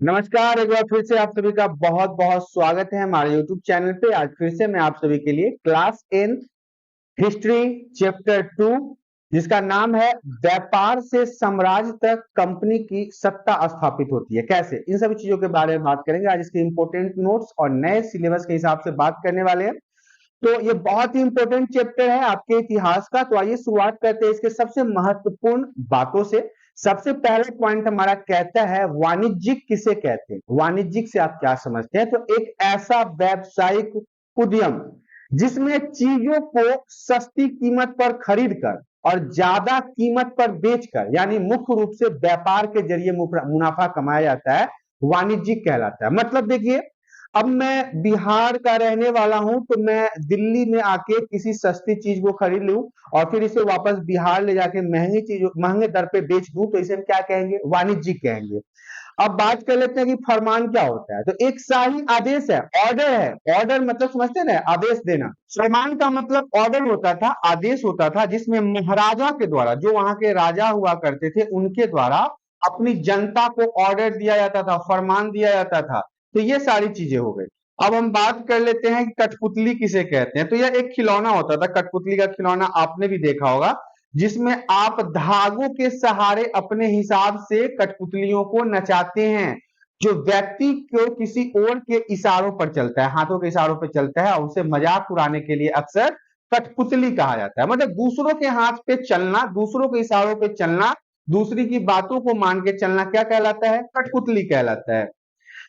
नमस्कार, एक बार फिर से आप सभी का बहुत बहुत स्वागत है हमारे YouTube चैनल पे। आज फिर से मैं आप सभी के लिए क्लास 10 हिस्ट्री चैप्टर 2 जिसका नाम है व्यापार से साम्राज्य तक कंपनी की सत्ता स्थापित होती है कैसे, इन सभी चीजों के बारे में बात करेंगे। आज इसके इंपॉर्टेंट नोट्स और नए सिलेबस के हिसाब से बात करने वाले हैं। तो ये बहुत ही इंपॉर्टेंट चैप्टर है आपके इतिहास का। तो आइए शुरुआत करते हैं इसके सबसे महत्वपूर्ण बातों से। सबसे पहला पॉइंट हमारा कहता है वाणिज्यिक किसे कहते हैं। वाणिज्यिक से आप क्या समझते हैं? तो एक ऐसा व्यावसायिक उद्यम जिसमें चीजों को सस्ती कीमत पर खरीद कर और ज्यादा कीमत पर बेचकर, यानी मुख्य रूप से व्यापार के जरिए मुनाफा कमाया जाता है, वाणिज्यिक कहलाता है। मतलब देखिए, अब मैं बिहार का रहने वाला हूं तो मैं दिल्ली में आके किसी सस्ती चीज को खरीद लूं और फिर इसे वापस बिहार ले जाके महंगी चीज महंगे दर पे बेच दूं, तो इसे हम क्या कहेंगे? वाणिज्यिक कहेंगे। अब बात कर लेते हैं कि फरमान क्या होता है। तो एक शाही आदेश है, ऑर्डर है। ऑर्डर मतलब समझते हैं ना, आदेश देना। फरमान का मतलब ऑर्डर होता था, आदेश होता था, जिसमें महाराजा के द्वारा, जो वहां के राजा हुआ करते थे, उनके द्वारा अपनी जनता को ऑर्डर दिया जाता था, फरमान दिया जाता था। तो ये सारी चीजें हो गई। अब हम बात कर लेते हैं कि कठपुतली किसे कहते हैं। तो यह एक खिलौना होता था, कठपुतली का खिलौना आपने भी देखा होगा, जिसमें आप धागों के सहारे अपने हिसाब से कठपुतलियों को नचाते हैं। जो व्यक्ति को किसी और के इशारों पर चलता है, हाथों के इशारों पर चलता है, और उसे मजाक उड़ाने के लिए अक्सर कठपुतली कहा जाता है। मतलब दूसरों के हाथ पे चलना, दूसरों के इशारों पे चलना, दूसरी की बातों को मान के चलना क्या कहलाता है? कठपुतली कहलाता है।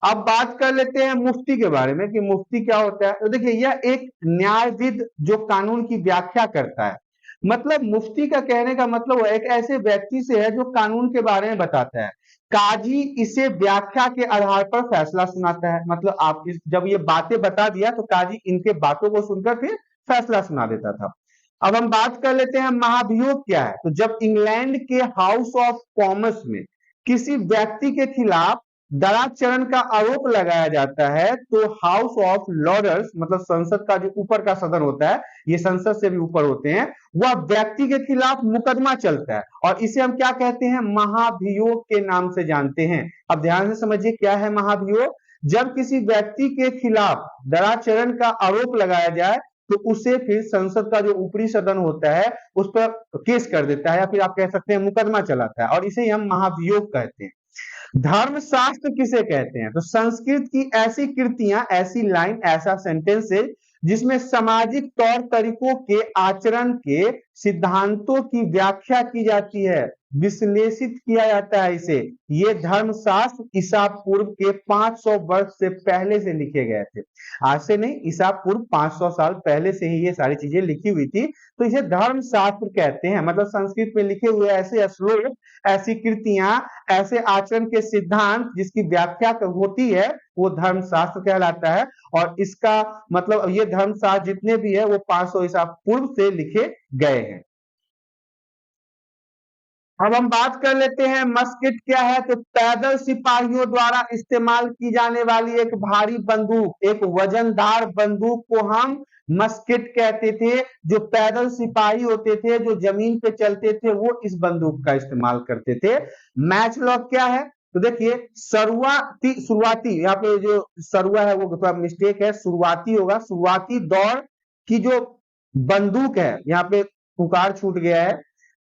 अब बात कर लेते हैं मुफ्ती के बारे में कि मुफ्ती क्या होता है। तो देखिए, यह एक न्यायविद जो कानून की व्याख्या करता है। मतलब मुफ्ती का कहने का मतलब वो एक ऐसे व्यक्ति से है जो कानून के बारे में बताता है। काजी इसे व्याख्या के आधार पर फैसला सुनाता है। मतलब आप जब ये बातें बता दिया तो काजी इनके बातों को सुनकर फिर फैसला सुना देता था। अब हम बात कर लेते हैं महाभियोग क्या है। तो जब इंग्लैंड के हाउस ऑफ कॉमर्स में किसी व्यक्ति के खिलाफ दराचरण का आरोप लगाया जाता है, तो हाउस ऑफ लॉर्ड्स, मतलब संसद का जो ऊपर का सदन होता है, ये संसद से भी ऊपर होते हैं, वह व्यक्ति के खिलाफ मुकदमा चलता है और इसे हम क्या कहते हैं? महाभियोग के नाम से जानते हैं। अब ध्यान से समझिए क्या है महाभियोग। जब किसी व्यक्ति के खिलाफ दराचरण का आरोप लगाया जाए तो उसे फिर संसद का जो ऊपरी सदन होता है उस पर केस कर देता है, या फिर आप कह सकते हैं मुकदमा चलाता है, और इसे हम महाभियोग कहते हैं। धर्मशास्त्र किसे कहते हैं? तो संस्कृत की ऐसी कृतियां, ऐसी लाइन, ऐसा सेंटेंसेज जिसमें सामाजिक तौर तरीकों के, आचरण के सिद्धांतों की व्याख्या की जाती है, विश्लेषित किया जाता है इसे। ये धर्मशास्त्र ईसा पूर्व के 500 वर्ष से पहले से लिखे गए थे। आज से नहीं, ईसा पूर्व 500 साल पहले से ही ये सारी चीजें लिखी हुई थी। तो इसे धर्मशास्त्र कहते हैं। मतलब संस्कृत में लिखे हुए ऐसे श्लोक, ऐसी कृतियां, ऐसे आचरण के सिद्धांत जिसकी व्याख्या होती है, वो धर्मशास्त्र कहलाता है। और इसका मतलब ये धर्मशास्त्र जितने भी है वो 500 ईसा पूर्व से लिखे गए हैं। अब हम बात कर लेते हैं मस्किट क्या है। तो पैदल सिपाहियों द्वारा इस्तेमाल की जाने वाली एक भारी बंदूक, एक वजनदार बंदूक को हम मस्किट कहते थे। जो पैदल सिपाही होते थे, जो जमीन पे चलते थे, वो इस बंदूक का इस्तेमाल करते थे। मैच लॉक क्या है? तो देखिए, शुरुआती, यहाँ पे जो सरुआ है वो थोड़ा मिस्टेक है, शुरुआती होगा। शुरुआती दौर की जो बंदूक है, यहाँ पे पुकार छूट गया है,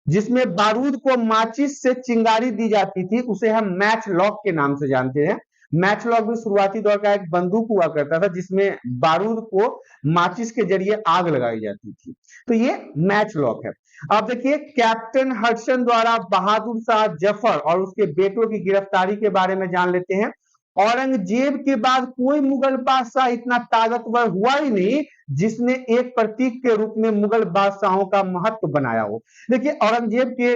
जिसमें बारूद को माचिस से चिंगारी दी जाती थी, उसे हम मैच लॉक के नाम से जानते हैं। मैच लॉक भी शुरुआती दौर का एक बंदूक हुआ करता था जिसमें बारूद को माचिस के जरिए आग लगाई जाती थी। तो ये मैच लॉक है। अब देखिए, कैप्टन हडसन द्वारा बहादुर शाह जफर और उसके बेटों की गिरफ्तारी के बारे में जान लेते हैं। औरंगजेब के बाद कोई मुगल बादशाह इतना ताकतवर हुआ ही नहीं जिसने एक प्रतीक के रूप में मुगल बादशाहों का महत्व बनाया हो। देखिए, औरंगजेब के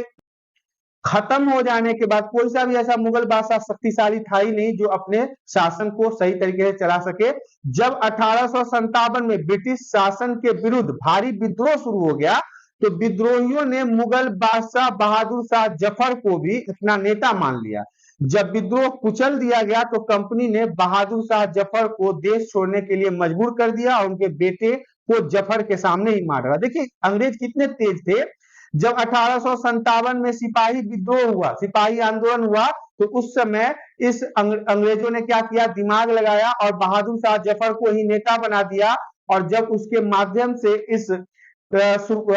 खत्म हो जाने के बाद कोई सा भी ऐसा मुगल बादशाह शक्तिशाली था ही नहीं जो अपने शासन को सही तरीके से चला सके। जब 1857 में ब्रिटिश शासन के विरुद्ध भारी विद्रोह शुरू हो गया, तो विद्रोहियों ने मुगल बादशाह बहादुर शाह जफर को भी अपना नेता मान लिया। जब विद्रोह कुचल दिया गया तो कंपनी ने बहादुर शाह जफर को देश छोड़ने के लिए मजबूर कर दिया और उनके बेटे को जफर के सामने ही मार डाला। देखिए, अंग्रेज कितने तेज थे। जब 1857 में सिपाही विद्रोह हुआ, सिपाही आंदोलन हुआ, तो उस समय इस अंग्रेजों ने क्या किया, दिमाग लगाया और बहादुर शाह जफर को ही नेता बना दिया। और जब उसके माध्यम से इस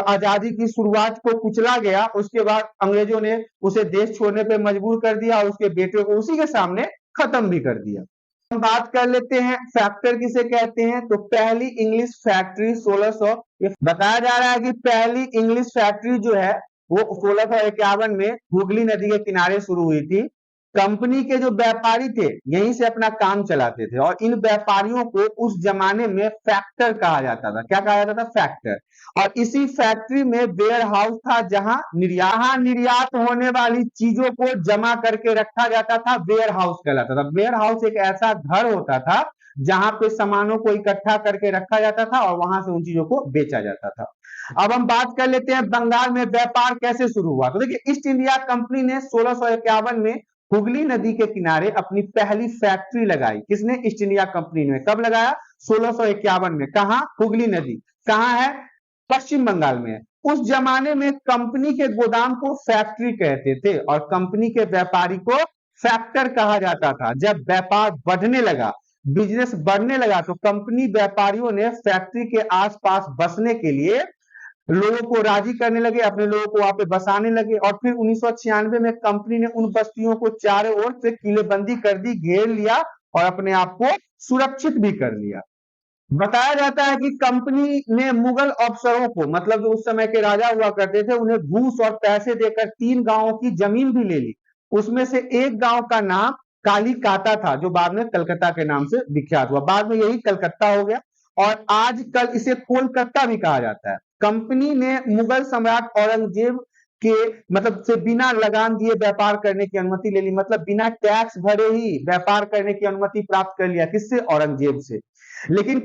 आजादी की शुरुआत को कुचला गया, उसके बाद अंग्रेजों ने उसे देश छोड़ने पे मजबूर कर दिया और उसके बेटे को उसी के सामने खत्म भी कर दिया। हम बात कर लेते हैं फैक्टर किसे कहते हैं। तो पहली इंग्लिश फैक्ट्री 1600, बताया जा रहा है कि पहली इंग्लिश फैक्ट्री जो है वो 1651 में हुगली नदी के किनारे शुरू हुई थी। कंपनी के जो व्यापारी थे यहीं से अपना काम चलाते थे और इन व्यापारियों को उस जमाने में फैक्टर कहा जाता था। क्या कहा जाता था? फैक्टर। और इसी फैक्ट्री में वेयर हाउस था जहां निर्यात होने वाली चीजों को जमा करके रखा जाता था, वेयर हाउस कहलाता था। वेयर हाउस एक ऐसा घर होता था जहां पे सामानों को इकट्ठा करके रखा जाता था और वहां से उन चीजों को बेचा जाता था। अब हम बात कर लेते हैं बंगाल में व्यापार कैसे शुरू हुआ। तो देखिए, ईस्ट इंडिया कंपनी ने 1651 में हुगली नदी के किनारे अपनी पहली फैक्ट्री लगाई। किसने? ईस्ट इंडिया कंपनी ने। कब लगाया? 1651 में। कहा? हुगली नदी कहां है? पश्चिम बंगाल में है। उस जमाने में कंपनी के गोदाम को फैक्ट्री कहते थे और कंपनी के व्यापारी को फैक्टर कहा जाता था। जब व्यापार बढ़ने लगा, बिजनेस बढ़ने लगा, तो कंपनी व्यापारियों ने फैक्ट्री के आसपास बसने के लिए लोगों को राजी करने लगे, अपने लोगों को वहां पे बसाने लगे। और फिर 1996 में कंपनी ने उन बस्तियों को चारों ओर से किलेबंदी कर दी, घेर लिया और अपने आप को सुरक्षित भी कर लिया। बताया जाता है कि कंपनी ने मुगल अफसरों को, मतलब जो उस समय के राजा हुआ करते थे, उन्हें घूस और पैसे देकर 3 गांवों की जमीन भी ले ली। उसमें से एक गांव का नाम कालीकाता था, जो बाद में कलकत्ता के नाम से विख्यात हुआ। बाद में यही कलकत्ता हो गया और आजकल इसे कोलकाता भी कहा जाता है। कंपनी ने मुगल सम्राट औरंगजेब के मतलब से बिना लगान दिए व्यापार करने की अनुमति ले ली, मतलब बिना टैक्स भरे ही व्यापार करने की अनुमति प्राप्त कर लिया। किससे? औरंगजेब से। लेकिन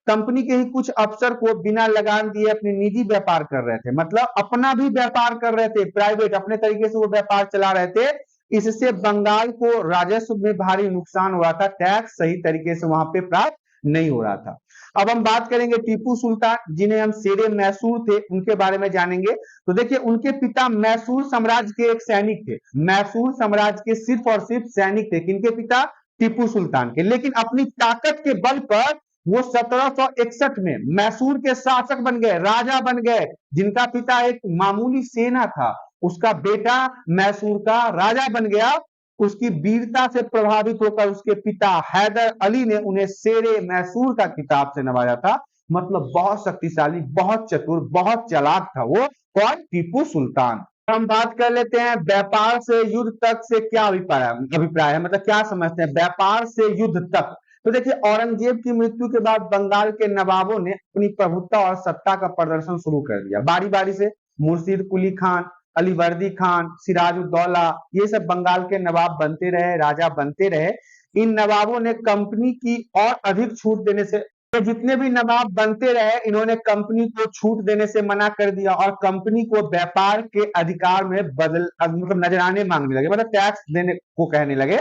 कंपनी के ही कुछ अफसर को बिना लगान दिए अपने निजी व्यापार कर रहे थे, मतलब अपना भी व्यापार कर रहे थे, प्राइवेट अपने तरीके से वो व्यापार चला रहे थे। इससे बंगाल को राजस्व में भारी नुकसान हो रहा था, टैक्स सही तरीके से वहां पे प्राप्त नहीं हो रहा था। अब हम बात करेंगे टीपू सुल्तान, जिन्हें हम शेरे मैसूर थे, उनके बारे में जानेंगे। तो देखिए, उनके पिता मैसूर साम्राज्य के एक सैनिक थे। मैसूर साम्राज्य के सिर्फ और सिर्फ सैनिक थे। किनके पिता? टीपू सुल्तान के। लेकिन अपनी ताकत के बल पर वो 1761 में मैसूर के शासक बन गए, राजा बन गए। जिनका पिता एक मामूली सेना था, उसका बेटा मैसूर का राजा बन गया। उसकी वीरता से प्रभावित होकर उसके पिता हैदर अली ने उन्हें शेरे मैसूर का खिताब से नवाजा था। मतलब बहुत शक्तिशाली, बहुत चतुर, बहुत चालाक था वो। कौन? टीपू सुल्तान। हम बात कर लेते हैं व्यापार से युद्ध तक से क्या अभिप्राय है, मतलब क्या समझते हैं व्यापार से युद्ध तक। तो देखिए, औरंगजेब की मृत्यु के बाद बंगाल के नवाबों ने अपनी प्रभुत्व और सत्ता का प्रदर्शन शुरू कर दिया, बारी बारी से। मुर्शिद कुली खान, अलीवर्दी खान, सिराजुद्दौला, ये सब बंगाल के नवाब बनते रहे, राजा बनते रहे। इन नवाबों ने कंपनी की और अधिक छूट देने से, तो जितने भी नवाब बनते रहे, इन्होंने कंपनी को छूट देने से मना कर दिया और कंपनी को व्यापार के अधिकार में मतलब नजराने मांगने लगे, मतलब टैक्स देने को कहने लगे।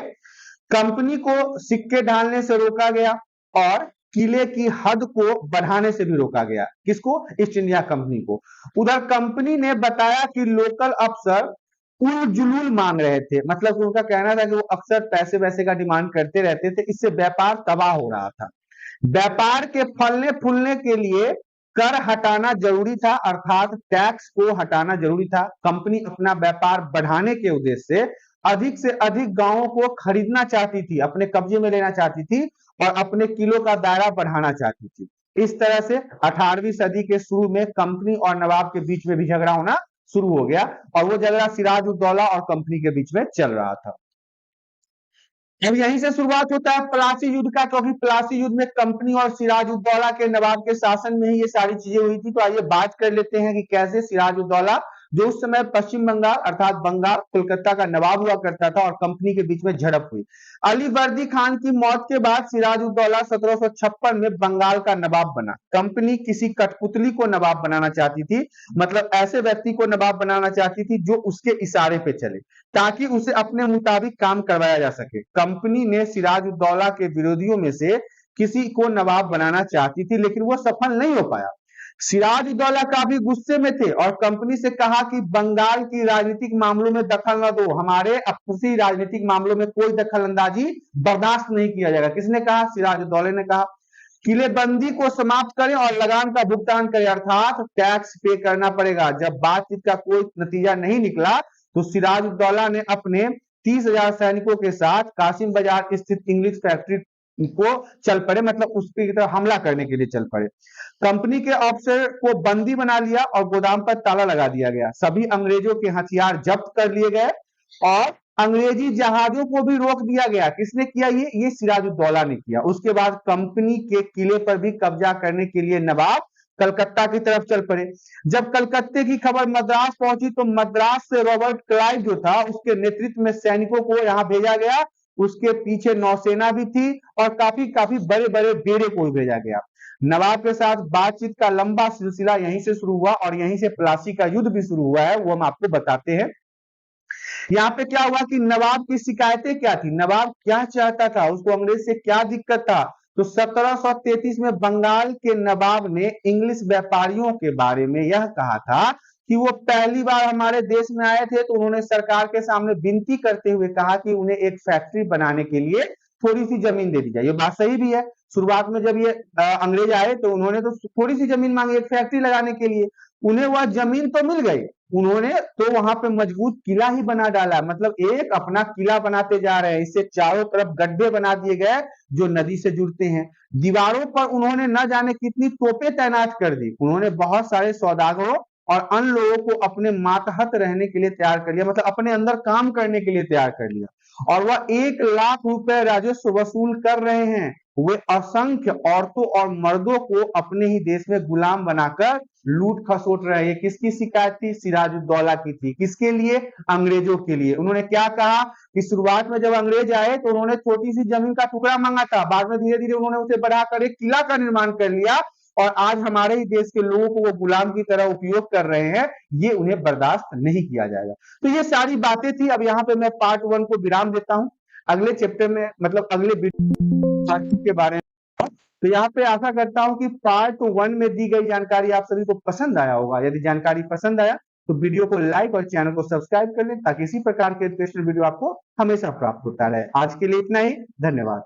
कंपनी को सिक्के ढालने से रोका गया और किले की हद को बढ़ाने से भी रोका गया। किसको? ईस्ट इंडिया कंपनी को। उधर कंपनी ने बताया कि लोकल अफसर उल-जुलूल मांग रहे थे, मतलब उनका कहना था कि वो अक्सर पैसे वैसे का डिमांड करते रहते थे, इससे व्यापार तबाह हो रहा था। व्यापार के फलने फूलने के लिए कर हटाना जरूरी था, अर्थात टैक्स को हटाना जरूरी था। कंपनी अपना व्यापार बढ़ाने के उद्देश्य से अधिक गांवों को खरीदना चाहती थी, अपने कब्जे में लेना चाहती थी और अपने किलो का दायरा बढ़ाना चाहती थी। इस तरह से 18वीं सदी के शुरू में कंपनी और नवाब के बीच में भी झगड़ा होना शुरू हो गया और वो झगड़ा सिराजुद्दौला और कंपनी के बीच में चल रहा था। अब यहीं से शुरुआत होता है प्लासी युद्ध का, क्योंकि प्लासी युद्ध में कंपनी और सिराजुद्दौला के नवाब के शासन में ही ये सारी चीजें हुई थी। तो आइए बात कर लेते हैं कि कैसे सिराजुद्दौला, जो उस समय पश्चिम बंगाल अर्थात बंगाल कोलकाता का नवाब हुआ करता था, और कंपनी के बीच में झड़प हुई। अलीवर्दी खान की मौत के बाद सिराजुद्दौला 1756 में बंगाल का नवाब बना। कंपनी किसी कठपुतली को नवाब बनाना चाहती थी, मतलब ऐसे व्यक्ति को नवाब बनाना चाहती थी जो उसके इशारे पे चले, ताकि उसे अपने मुताबिक काम करवाया जा सके। कंपनी ने सिराजुद्दौला के विरोधियों में से किसी को नवाब बनाना चाहती थी, लेकिन वो सफल नहीं हो पाया। सिराजुद्दौला काफी गुस्से में थे और कंपनी से कहा कि बंगाल की राजनीतिक मामलों में दखल न दो, हमारे आपसी राजनीतिक मामलों में कोई दखल अंदाजी बर्दाश्त नहीं किया जाएगा। किसने कहा? सिराजुद्दौला ने कहा। किलेबंदी को समाप्त करें और लगान का भुगतान करें, अर्थात टैक्स पे करना पड़ेगा। जब बातचीत का कोई नतीजा नहीं निकला तो सिराजुद्दौला ने अपने 30,000 सैनिकों के साथ कासिम बाजार स्थित इंग्लिश फैक्ट्री को चल पड़े, मतलब उसकी तरफ हमला करने के लिए चल पड़े। कंपनी के अफसर को बंदी बना लिया और गोदाम पर ताला लगा दिया गया। सभी अंग्रेजों के हथियार जब्त कर लिए गए और अंग्रेजी जहाजों को भी रोक दिया गया। किसने किया? ये सिराजुद्दौला ने किया। उसके बाद कंपनी के किले पर भी कब्जा करने के लिए नवाब कलकत्ता की तरफ चल पड़े। जब कलकत्ते की खबर मद्रास पहुंची तो मद्रास से रॉबर्ट क्लाइव जो था उसके नेतृत्व में सैनिकों को यहां भेजा गया। उसके पीछे नौसेना भी थी और काफी काफी बड़े बड़े बेड़े को भी भेजा गया। नवाब के साथ बातचीत का लंबा सिलसिला यहीं से शुरू हुआ और यहीं से प्लासी का युद्ध भी शुरू हुआ है, वो हम आपको बताते हैं। यहाँ पे क्या हुआ कि नवाब की शिकायतें क्या थी, नवाब क्या चाहता था, उसको अंग्रेज से क्या दिक्कत था। तो 1733 में बंगाल के नवाब ने इंग्लिश व्यापारियों के बारे में यह कहा था कि वो पहली बार हमारे देश में आए थे तो उन्होंने सरकार के सामने विनती करते हुए कहा कि उन्हें एक फैक्ट्री बनाने के लिए थोड़ी सी जमीन दे दी जाए। ये बात सही भी है। शुरुआत में जब ये अंग्रेज आए तो उन्होंने तो थोड़ी सी जमीन मांगी एक फैक्ट्री लगाने के लिए, उन्हें वह जमीन तो मिल गई, उन्होंने तो वहां पे मजबूत किला ही बना डाला, मतलब एक अपना किला बनाते जा रहे हैं। इससे चारों तरफ गड्ढे बना दिए गए जो नदी से जुड़ते हैं। दीवारों पर उन्होंने न जाने कितनी तोपें तैनात कर दी। उन्होंने बहुत सारे सौदागरों और अन्य लोगों को अपने मातहत रहने के लिए तैयार कर लिया, मतलब अपने अंदर काम करने के लिए तैयार कर लिया। और वह 1,00,000 रुपए राजस्व वसूल कर रहे हैं। वे असंख्य औरतों और मर्दों को अपने ही देश में गुलाम बनाकर लूट खसोट रहे हैं। किसकी शिकायत थी? सिराजुद्दौला की थी। किसके लिए? अंग्रेजों के लिए। उन्होंने क्या कहा कि शुरुआत में जब अंग्रेज आए तो उन्होंने छोटी सी जमीन का टुकड़ा मांगा था, बाद में धीरे धीरे उन्होंने उसे बढ़ाकर एक किला का निर्माण कर लिया और आज हमारे ही देश के लोगों को वो गुलाम की तरह उपयोग कर रहे हैं। ये उन्हें बर्दाश्त नहीं किया जाएगा। तो ये सारी बातें थी। अब यहाँ पे मैं पार्ट 1 को विराम देता हूँ। अगले चैप्टर में, मतलब अगले पार्ट 2 के बारे में, तो यहाँ पे आशा करता हूँ कि पार्ट 1 में दी गई जानकारी आप सभी को पसंद आया होगा। यदि जानकारी पसंद आया तो वीडियो को लाइक और चैनल को सब्सक्राइब कर लें ताकि इसी प्रकार के एजुकेशनल वीडियो आपको हमेशा प्राप्त होता रहे। आज के लिए इतना ही, धन्यवाद।